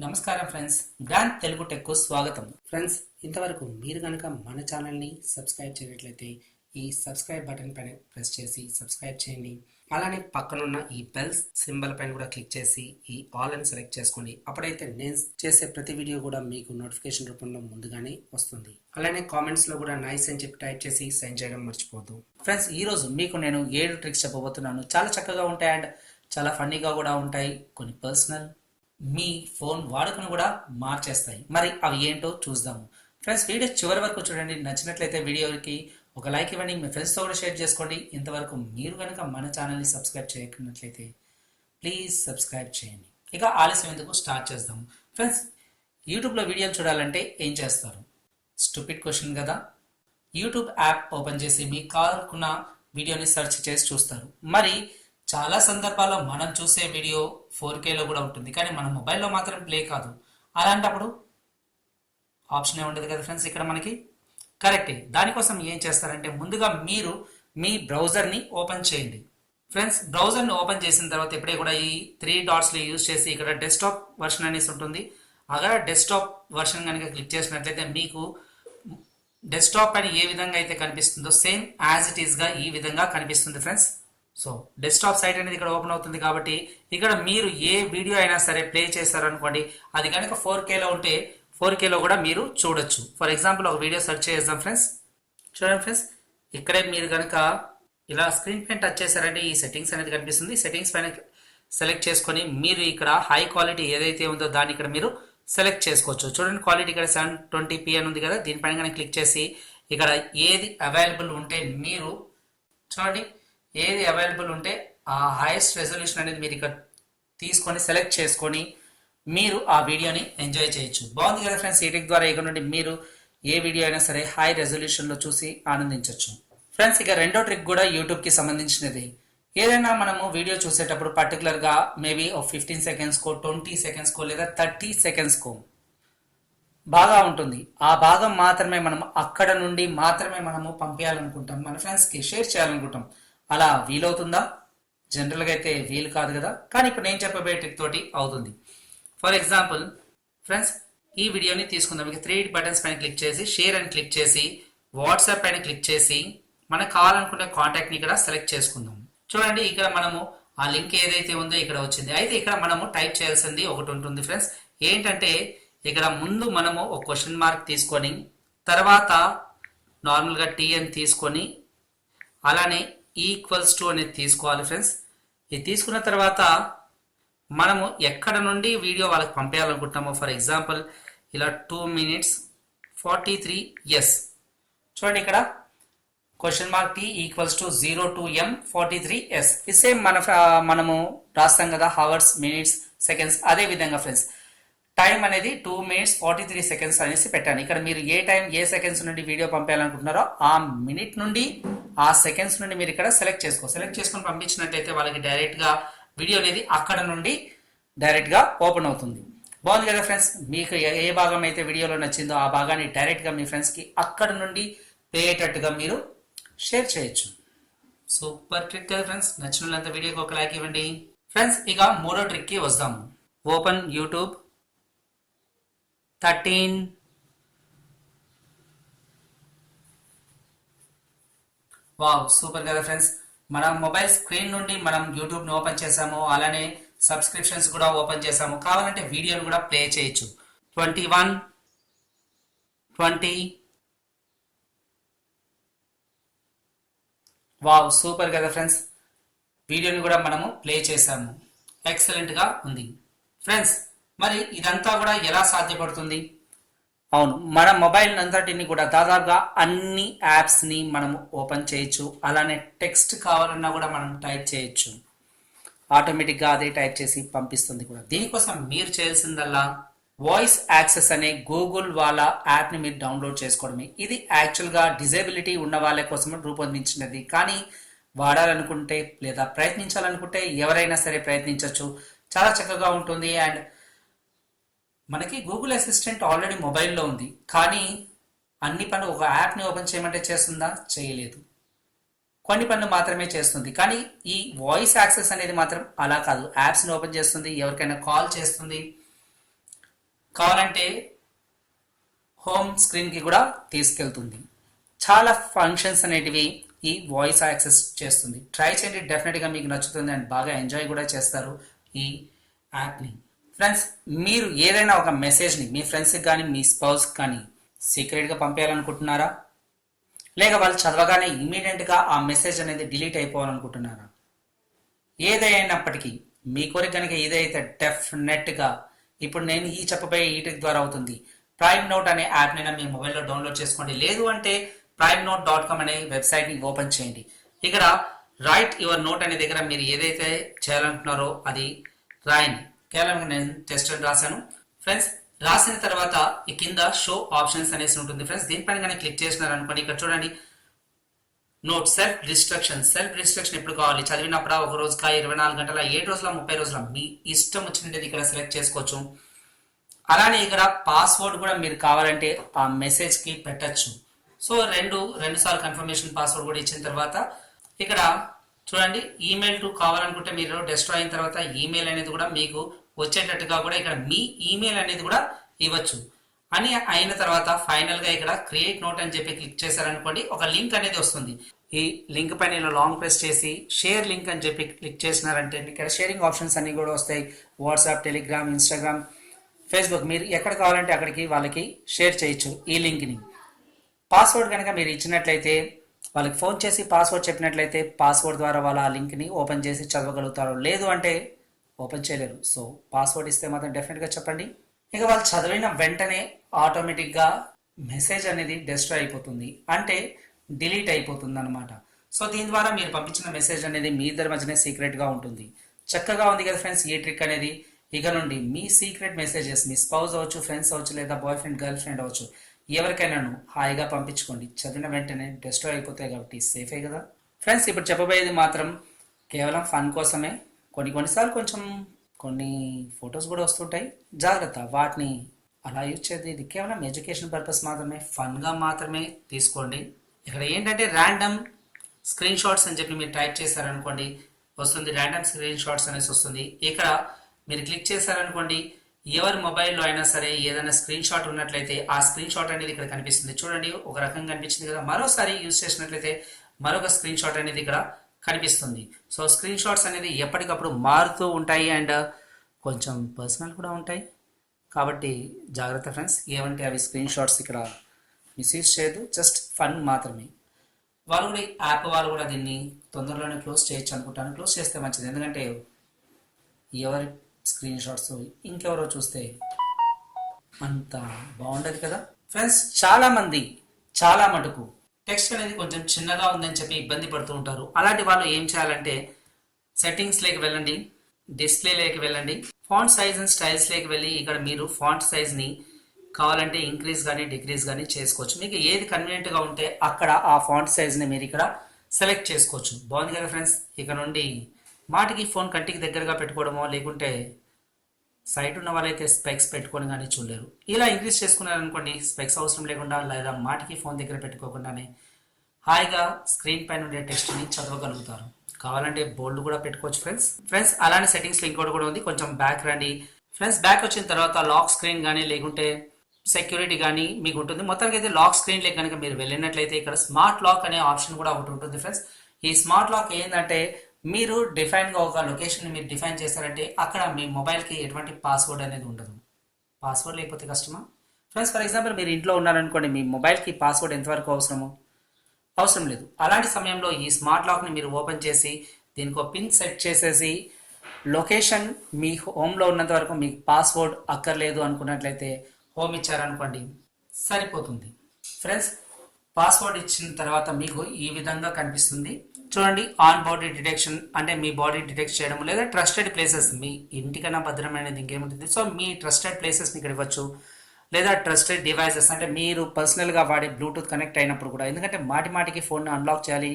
నమస్కారం friends, brand Telugu టెక్కు స్వాగతం. Friends, ఇంతవరకు మీరు కనుక మన ఛానల్ని సబ్స్క్రైబ్ చేయనట్లయితే ఈ సబ్స్క్రైబ్ బటన్ పైన ప్రెస్ చేసి సబ్స్క్రైబ్ చేయండి. అలానే పక్కనున్న ఈ బెల్ సింబల్ పైన కూడా క్లిక్ చేసి ఈ ఆల్ అని సెలెక్ట్ చేసుకోండి. అప్పుడైతే నేను చేసే ప్రతి వీడియో కూడా మీకు నోటిఫికేషన్ రూపంలో ముందుగానే వస్తుంది. అలానే కామెంట్స్ లో కూడా నైస్ అని చెప్పి టైప్ చేసి సెండ్ చేయడం మర్చిపోద్దు. ఫ్రెండ్స్, ఈ రోజు మీకు నేను 7 ట్రిక్స్ చెప్పబోతున్నాను. చాలా చక్కగా ఉంటాయి అండ్ చాలా ఫన్నీగా కూడా ఉంటాయి. కొన్ని పర్సనల్ మీ ఫోన్ వాడుకను కూడా మార్చేస్తాయి. మరి అవి ఏంటో చూద్దాము. ఫ్రెండ్స్, వీడియో చివరి వరకు చూడండి. నచ్చినట్లయితే వీడియోకి ఒక లైక్ ఇవ్వండి, మీ ఫ్రెండ్స్తో కూడా షేర్ చేసుకోండి. ఇంతవరకు మీరు కనుక మన ఛానల్ని సబ్స్క్రైబ్ చేయకున్నట్లయితే ప్లీజ్ సబ్స్క్రైబ్ చేయండి. ఇక ఆలస్యం ఎందుకు, స్టార్ట్ చేద్దాము. ఫ్రెండ్స్, యూట్యూబ్లో వీడియోలు చూడాలంటే ఏం చేస్తారు? స్టూపిడ్ క్వశ్చన్ కదా. యూట్యూబ్ యాప్ ఓపెన్ చేసి మీ కావాలనుకున్న వీడియోని సెర్చ్ చేసి చూస్తారు. మరి చాలా సందర్భాల్లో మనం చూసే వీడియో 4Kలో కూడా ఉంటుంది, కానీ మన మొబైల్లో మాత్రం ప్లే కాదు. అలాంటప్పుడు ఆప్షన్ ఉండదు కదా ఫ్రెండ్స్ ఇక్కడ మనకి. కరెక్టే. దానికోసం ఏం చేస్తారంటే ముందుగా మీరు మీ బ్రౌజర్ని ఓపెన్ చేయండి. ఫ్రెండ్స్, బ్రౌజర్ని ఓపెన్ చేసిన తర్వాత ఇప్పుడే కూడా ఈ 3 డాట్స్ని యూజ్ చేసి ఇక్కడ డెస్క్టాప్ వర్షన్ అనేసి ఉంటుంది. అక్కడ డెస్క్టాప్ వర్షన్ కనుక క్లిక్ చేసినట్లయితే మీకు డెస్క్టాప్ పైన ఏ విధంగా అయితే కనిపిస్తుందో సేమ్ యాజ్ ఇట్ ఈస్గా ఈ విధంగా కనిపిస్తుంది ఫ్రెండ్స్. సో డెస్క్టాప్ సైట్ అనేది ఇక్కడ ఓపెన్ అవుతుంది కాబట్టి ఇక్కడ మీరు ఏ వీడియో అయినా సరే ప్లే చేశారనుకోండి, అది కనుక 4Kలో ఉంటే 4Kలో కూడా మీరు చూడొచ్చు. ఫర్ ఎగ్జాంపుల్ ఒక వీడియో సెర్చ్ చేద్దాం ఫ్రెండ్స్. చూడండి ఫ్రెండ్స్, ఇక్కడే మీరు కనుక ఇలా స్క్రీన్ పైన టచ్ చేశారంటే ఈ సెట్టింగ్స్ అనేది కనిపిస్తుంది. సెట్టింగ్స్ పైన సెలెక్ట్ చేసుకొని మీరు ఇక్కడ హై క్వాలిటీ ఏదైతే ఉందో దాన్ని ఇక్కడ మీరు సెలెక్ట్ చేసుకోవచ్చు. చూడండి, క్వాలిటీ ఇక్కడ 720p అని ఉంది కదా, దీనిపైన కనుక క్లిక్ చేసి ఇక్కడ ఏది అవైలబుల్ ఉంటే మీరు చూడండి, ఏది అవైలబుల్ ఉంటే ఆ హైయెస్ట్ రెజల్యూషన్ అనేది మీరు ఇక్కడ తీసుకొని సెలెక్ట్ చేసుకొని మీరు ఆ వీడియోని ఎంజాయ్ చేయొచ్చు. బాగుంది కదా ఫ్రెండ్స్. ఈ ట్రిక్ ద్వారా ఇక్కడ నుండి మీరు ఏ వీడియో అయినా సరే హై రెజల్యూషన్లో చూసి ఆనందించవచ్చు. ఫ్రెండ్స్, ఇక రెండో ట్రిక్ కూడా యూట్యూబ్కి సంబంధించినది. ఏదైనా మనము వీడియో చూసేటప్పుడు పర్టికులర్గా మేబీ ఒక 15 సెకండ్స్కో 20 సెకండ్స్కో లేదా 30 సెకండ్స్కో బాగా ఉంటుంది. ఆ భాగం మాత్రమే మనం అక్కడ నుండి మాత్రమే మనము పంపించాలనుకుంటాం, మన ఫ్రెండ్స్కి షేర్ చేయాలనుకుంటాం. అలా వీలవుతుందా? జనరల్గా అయితే వీలు కాదు కదా, కానీ ఇప్పుడు నేను చెప్పబోయే ట్రిక్ తోటి అవుతుంది. ఫర్ ఎగ్జాంపుల్ ఫ్రెండ్స్, ఈ వీడియోని తీసుకుందాం. మీకు 3 బటన్స్ పైన క్లిక్ చేసి షేర్ అని క్లిక్ చేసి వాట్సాప్ పైన క్లిక్ చేసి మనకు కావాలనుకునే కాంటాక్ట్ని ఇక్కడ సెలెక్ట్ చేసుకుందాం. చూడండి, ఇక్కడ మనము ఆ లింక్ ఏదైతే ఉందో ఇక్కడ వచ్చింది. అయితే ఇక్కడ మనము టైప్ చేయాల్సింది ఒకటి ఉంటుంది ఫ్రెండ్స్. ఏంటంటే ఇక్కడ ముందు మనము ఒక క్వశ్చన్ మార్క్ తీసుకొని తర్వాత నార్మల్గా టీ అని తీసుకొని అలానే ఈక్వల్స్ టు అనేది తీసుకోవాలి ఫ్రెండ్స్. ఇది తీసుకున్న తర్వాత మనము ఎక్కడ నుండి వీడియో వాళ్ళకి పంపేయాలనుకుంటున్నామో, ఫర్ ఎగ్జాంపుల్ ఇలా 2 minutes 43 ఎస్. చూడండి, ఇక్కడ question mark T equals to 0 to m 43 S. ఇది సేమ్ మనము రాస్తాం కదా హవర్స్, మినిట్స్, సెకండ్స్. అదే విధంగా ఫ్రెండ్స్ టైం అనేది 2 minutes 43 seconds అనేసి పెట్టాను. ఇక్కడ మీరు ఏ టైం ఏ సెకండ్స్ నుండి వీడియో పంపేయాలనుకుంటున్నారో ఆ మినిట్ నుండి ఆ సెకండ్స్ నుండి మీరు ఇక్కడ సెలెక్ట్ చేసుకొని పంపించినట్లయితే వాళ్ళకి డైరెక్ట్గా వీడియో అనేది అక్కడ నుండి డైరెక్ట్గా ఓపెన్ అవుతుంది. బాగుంది కదా ఫ్రెండ్స్. మీకు ఏ భాగం అయితే వీడియోలో నచ్చిందో ఆ భాగాన్ని డైరెక్ట్గా మీ ఫ్రెండ్స్కి అక్కడ నుండి పోయేటట్టుగా మీరు షేర్ చేయొచ్చు. సూపర్ ట్రిక్ కదా ఫ్రెండ్స్. నచ్చిన వాళ్ళంతా వీడియోకి ఒక లైక్ ఇవ్వండి. ఫ్రెండ్స్, ఇక మూడో ట్రిక్కి వస్తాము. Open YouTube 13. వావ్, సూపర్ కదా ఫ్రెండ్స్. మన మొబైల్ స్క్రీన్ నుండి మనం యూట్యూబ్ని ఓపెన్ చేసాము, అలానే సబ్స్క్రిప్షన్స్ కూడా ఓపెన్ చేసాము. కావాలంటే వీడియోని కూడా ప్లే చేయొచ్చు. 21, 20. వావ్, సూపర్ కదా ఫ్రెండ్స్. వీడియోని కూడా మనము ప్లే చేసాము. ఎక్సలెంట్గా ఉంది ఫ్రెండ్స్. మరి ఇదంతా కూడా ఎలా సాధ్యపడుతుంది? అవును, మన మొబైల్ అంతటిని కూడా దాదాపుగా అన్ని యాప్స్ని మనము ఓపెన్ చేయొచ్చు. అలానే టెక్స్ట్ కావాలన్నా కూడా మనం టైప్ చేయొచ్చు. ఆటోమేటిక్గా అదే టైప్ చేసి పంపిస్తుంది కూడా. దీనికోసం మీరు చేయాల్సిందల్లా వాయిస్ యాక్సెస్ అనే గూగుల్ వాళ్ళ యాప్ని మీరు డౌన్లోడ్ చేసుకోవడమే. ఇది యాక్చువల్గా డిజేబిలిటీ ఉన్న వాళ్ళ కోసం రూపొందించినది, కానీ వాడాలనుకుంటే లేదా ప్రయత్నించాలనుకుంటే ఎవరైనా సరే ప్రయత్నించవచ్చు. చాలా చక్కగా ఉంటుంది. అండ్ మనకి గూగుల్ అసిస్టెంట్ ఆల్రెడీ మొబైల్లో ఉంది, కానీ అన్ని పనులు ఒక యాప్ని ఓపెన్ చేయమంటే చేస్తుందా? చేయలేదు. కొన్ని పనులు మాత్రమే చేస్తుంది. కానీ ఈ వాయిస్ యాక్సెస్ అనేది మాత్రం అలా కాదు. యాప్స్ని ఓపెన్ చేస్తుంది, ఎవరికైనా కాల్ చేస్తుంది, కావాలంటే హోమ్ స్క్రీన్కి కూడా తీసుకెళ్తుంది. చాలా ఫంక్షన్స్ అనేటివి ఈ వాయిస్ యాక్సెస్ చేస్తుంది. ట్రై చేయండి, డెఫినెట్గా మీకు నచ్చుతుంది అండ్ బాగా ఎంజాయ్ కూడా చేస్తారు ఈ యాప్ని. ఫ్రెండ్స్, మీరు ఏదైనా ఒక మెసేజ్ని మీ ఫ్రెండ్స్కి కానీ మీ స్పౌస్కి కానీ సీక్రెట్గా పంపేయాలనుకుంటున్నారా? లేక వాళ్ళు చదవగానే ఇమీడియట్గా ఆ మెసేజ్ అనేది డిలీట్ అయిపోవాలనుకుంటున్నారా? ఏదైనప్పటికీ మీ కోరిక కనుక ఇదైతే డెఫినెట్గా ఇప్పుడు నేను ఈ చెప్పబోయే ఈ ట్రిక్ ద్వారా అవుతుంది. ప్రైమ్ నోట్ అనే యాప్ నైనా మీ మొబైల్లో డౌన్లోడ్ చేసుకోండి. లేదు అంటే primenote.com అనే వెబ్సైట్ని ఓపెన్ చేయండి. ఇక్కడ రైట్ యువర్ నోట్ అనే దగ్గర మీరు ఏదైతే చేయాలనుకుంటున్నారో అది రాయండి. కేవలం నేను టెస్ట్ రాశాను. ఫ్రెండ్స్, రాసిన తర్వాత ఈ కింద షో ఆప్షన్స్ అనేసి ఉంటుంది. ఫ్రెండ్స్, దీనిపైన కానీ క్లిక్ చేసినారు అనుకోండి, ఇక్కడ చూడండి note self destruction. Self destruction ఎప్పుడు కావాలి? చదివినప్పుడు ఒక రోజుకా, 24 గంటల, 7 రోజుల, 30 రోజుల, మీ ఇష్టం వచ్చినది ఇక్కడ సెలెక్ట్ చేసుకోవచ్చు. అలానే ఇక్కడ పాస్వర్డ్ కూడా మీరు కావాలంటే ఆ మెసేజ్ కి పెట్టచ్చు. సో రెండు సార్లు కన్ఫర్మేషన్ పాస్వర్డ్ కూడా ఇచ్చిన తర్వాత ఇక్కడ చూడండి ఈమెయిల్ టు కావాలనుకుంటే మీరు డెస్ట్రాయ్ అయిన తర్వాత ఈమెయిల్ అనేది కూడా మీకు వచ్చేటట్టుగా కూడా ఇక్కడ మీ ఈమెయిల్ అనేది కూడా ఇవ్వచ్చు. అని అయిన తర్వాత ఫైనల్ గా ఇక్కడ క్రియేట్ నోట్ అని చెప్పి క్లిక్ చేశారనుకోండి, ఒక లింక్ అనేది వస్తుంది. ఈ లింక్ పైన ఇలా లాంగ్ ప్రెస్ చేసి షేర్ లింక్ అని చెప్పి క్లిక్ చేసినారంటే ఇక్కడ షేరింగ్ ఆప్షన్స్ అన్ని కూడా వస్తాయి. వాట్సాప్, టెలిగ్రామ్, ఇన్స్టాగ్రామ్, ఫేస్బుక్, మీరు ఎక్కడ కావాలంటే అక్కడికి వాళ్ళకి షేర్ చేయొచ్చు ఈ లింక్ని. పాస్వర్డ్ కనుక మీరు ఇచ్చినట్లయితే వాళ్ళకి ఫోన్ చేసి పాస్వర్డ్ చెప్పినట్లయితే పాస్వర్డ్ ద్వారా వాళ్ళ ఆ లింక్ని ఓపెన్ చేసి చదవగలుగుతారు. లేదు అంటే ఓపెన్ చేయలేరు. సో పాస్వర్డ్ ఇస్తే మాత్రం డెఫినెట్గా చెప్పండి. ఇక వాళ్ళు చదివిన వెంటనే ఆటోమేటిక్గా మెసేజ్ అనేది డిస్ట్రాయ్ అయిపోతుంది, అంటే డిలీట్ అయిపోతుంది అనమాట. సో దీని ద్వారా మీరు పంపించిన మెసేజ్ అనేది మీ ఇద్దరి మధ్యనే సీక్రెట్గా ఉంటుంది. చక్కగా ఉంది కదా ఫ్రెండ్స్ ఈ ట్రిక్ అనేది. ఇక నుండి మీ సీక్రెట్ మెసేజెస్ మీ స్పౌస్ అవ్వచ్చు, ఫ్రెండ్స్ అవ్వచ్చు, లేదా బాయ్ ఫ్రెండ్, గర్ల్ ఫ్రెండ్ అవ్వచ్చు, ఎవరికైనాను హాయిగా పంపించుకోండి. చదివిన వెంటనే డిస్ట్రాయ్ అయిపోతాయి కాబట్టి సేఫే కదా ఫ్రెండ్స్. ఇప్పుడు చెప్పబోయేది మాత్రం కేవలం ఫన్ కోసమే. కొన్నిసార్లు కొన్ని ఫొటోస్ కూడా వస్తుంటాయి, జాగ్రత్త. వాటిని అలా యూజ్ చేద్ది. ఇది కేవలం ఎడ్యుకేషన్ పర్పస్ మాత్రమే, ఫన్గా మాత్రమే తీసుకోండి. ఇక్కడ ఏంటంటే ర్యాండమ్ స్క్రీన్ షాట్స్ అని చెప్పి మీరు టైప్ చేశారనుకోండి వస్తుంది, ర్యాండమ్ స్క్రీన్ షాట్స్ అనేసి వస్తుంది. ఇక్కడ మీరు క్లిక్ చేశారనుకోండి, ఎవరి మొబైల్లో అయినా సరే ఏదైనా స్క్రీన్ షాట్ ఉన్నట్లయితే ఆ స్క్రీన్ షాట్ అనేది ఇక్కడ కనిపిస్తుంది. చూడండి, ఒక రకంగా కనిపించింది కదా. మరోసారి యూజ్ చేసినట్లయితే మరొక స్క్రీన్ షాట్ అనేది ఇక్కడ కనిపిస్తుంది. సో స్క్రీన్ షాట్స్ అనేది ఎప్పటికప్పుడు మారుతూ ఉంటాయి అండ్ కొంచెం పర్సనల్ కూడా ఉంటాయి కాబట్టి జాగ్రత్త ఫ్రెండ్స్. ఏమంటే అవి స్క్రీన్ షాట్స్ ఇక్కడ మిస్యూజ్ చేయదు, జస్ట్ ఫన్ మాత్రమే. వాళ్ళు కూడా యాప్ వాళ్ళు కూడా దీన్ని తొందరలోనే క్లోజ్ చేయొచ్చు అనుకుంటాను. క్లోజ్ చేస్తే మంచిది, ఎందుకంటే ఎవరి స్క్రీన్ షాట్స్ ఇంకెవరో చూస్తే అంత బాగుండదు కదా ఫ్రెండ్స్. చాలా మటుకు టెక్స్ట్ అనేది కొంచెం చిన్నగా ఉందని చెప్పి ఇబ్బంది పడుతూ ఉంటారు. అలాంటి వాళ్ళు ఏం చేయాలంటే సెట్టింగ్స్ లేకి వెళ్ళండి, డిస్ప్లే లేకి వెళ్ళండి, ఫాంట్ సైజ్ అండ్ స్టైల్స్ లేకి వెళ్ళి ఇక్కడ మీరు ఫాంట్ సైజ్ ని కావాలంటే ఇంక్రీజ్ కానీ డిక్రీజ్ కానీ చేసుకోవచ్చు. మీకు ఏది కన్వీనియంట్ గా ఉంటే అక్కడ ఆ ఫాంట్ సైజ్ ని మీరు ఇక్కడ సెలెక్ట్ చేసుకోవచ్చు. బాగుంది కదా ఫ్రెండ్స్. ఇక నుండి మాటికి ఫోన్ కంటికి దగ్గరగా పెట్టుకోవడమో లేకుంటే సైట్ ఉన్న వాళ్ళైతే స్పెక్స్ పెట్టుకొని కానీ చూడలేరు. ఇలా ఇంక్రీజ్ చేసుకున్నారనుకోండి, స్పెక్స్ అవసరం లేకుండా లేదా మాటికి ఫోన్ దగ్గర పెట్టుకోకుండానే హాయిగా స్క్రీన్ పైన ఉండే టెక్స్ట్ని చదవగలుగుతారు. కావాలంటే బోల్డ్ కూడా పెట్టుకోవచ్చు ఫ్రెండ్స్. అలానే సెట్టింగ్స్ ఇంకోటి కూడా ఉంది. కొంచెం బ్యాక్ రండి ఫ్రెండ్స్. బ్యాక్ వచ్చిన తర్వాత లాక్ స్క్రీన్ కానీ లేకుంటే సెక్యూరిటీ కానీ మీకు ఉంటుంది. మొత్తానికి అయితే లాక్ స్క్రీన్ లేక కనుక మీరు వెళ్ళినట్లయితే ఇక్కడ స్మార్ట్ లాక్ అనే ఆప్షన్ కూడా ఒకటి ఉంటుంది ఫ్రెండ్స్. ఈ స్మార్ట్ లాక్ ఏంటంటే మీరు డిఫైన్గా ఒక లొకేషన్ మీరు డిఫైన్ చేశారంటే అక్కడ మీ మొబైల్కి ఎటువంటి పాస్వర్డ్ అనేది ఉండదు. పాస్వర్డ్ లేకపోతే కష్టమా ఫ్రెండ్స్? ఫర్ ఎగ్జాంపుల్ మీరు ఇంట్లో ఉన్నారనుకోండి, మీ మొబైల్కి పాస్వర్డ్ ఎంతవరకు అవసరం లేదు. అలాంటి సమయంలో ఈ స్మార్ట్ లాక్ని మీరు ఓపెన్ చేసి దీనికి ఒక పిన్ సెట్ చేసేసి లొకేషన్ మీ హోమ్లో ఉన్నంత వరకు మీకు పాస్వర్డ్ అక్కర్లేదు అనుకున్నట్లయితే హోమ్ ఇచ్చారనుకోండి సరిపోతుంది ఫ్రెండ్స్. పాస్వర్డ్ ఇచ్చిన తర్వాత మీకు ఈ విధంగా కనిపిస్తుంది. చూడండి, ఆన్ బాడీ డిటెక్షన్ అంటే మీ బాడీ డిటెక్ట్ చేయడం, లేదా ట్రస్టెడ్ ప్లేసెస్, మీ ఇంటికన్నా భద్రమైనది ఇంకేముంటుంది. సో మీ ట్రస్టెడ్ ప్లేసెస్ని ఇక్కడ ఇవ్వచ్చు, లేదా ట్రస్టెడ్ డివైసెస్ అంటే మీరు పర్సనల్గా వాడే బ్లూటూత్ కనెక్ట్ అయినప్పుడు కూడా. ఎందుకంటే మాటికి ఫోన్ అన్లాక్ చేయాలి,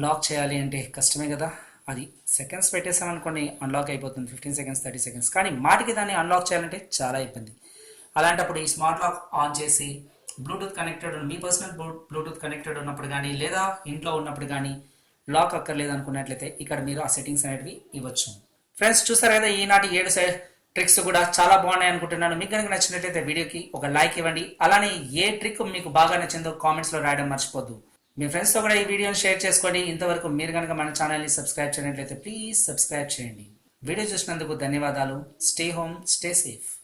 లాక్ చేయాలి అంటే కష్టమే కదా. అది సెకండ్స్ పెట్టేసామనుకోండి అన్లాక్ అయిపోతుంది, 15 సెకండ్స్ 30 సెకండ్స్. కానీ మాటికి దాన్ని అన్లాక్ చేయాలంటే చాలా ఇబ్బంది. అలాంటప్పుడు ఈ స్మార్ట్ లాక్ ఆన్ చేసి బ్లూటూత్ కనెక్టెడ్, మీ పర్సనల్ బ్లూటూత్ కనెక్టెడ్ ఉన్నప్పుడు కానీ లేదా ఇంట్లో ఉన్నప్పుడు కానీ లాక్ అక్కర్లేదు అనుకున్నట్లయితే ఇక్కడ మీరు ఆ సెట్టింగ్స్ అనేటివి ఇవ్వచ్చు ఫ్రెండ్స్. చూసారు కదా, ఈనాటి ట్రిక్స్ కూడా చాలా బాగున్నాయి అనుకుంటున్నాను. మీకు కనుక నచ్చినట్లయితే వీడియోకి ఒక లైక్ ఇవ్వండి. అలానే ఏ ట్రిక్ మీకు బాగా నచ్చిందో కామెంట్స్ లో రాయడం మర్చిపోద్దు. మీ ఫ్రెండ్స్ తో కూడా ఈ వీడియోని షేర్ చేసుకోండి. ఇంతవరకు మీరు కనుక మన ఛానల్ని సబ్స్క్రైబ్ చేయనట్లయితే ప్లీజ్ సబ్స్క్రైబ్ చేయండి. వీడియో చూసినందుకు ధన్యవాదాలు. Stay home, stay safe.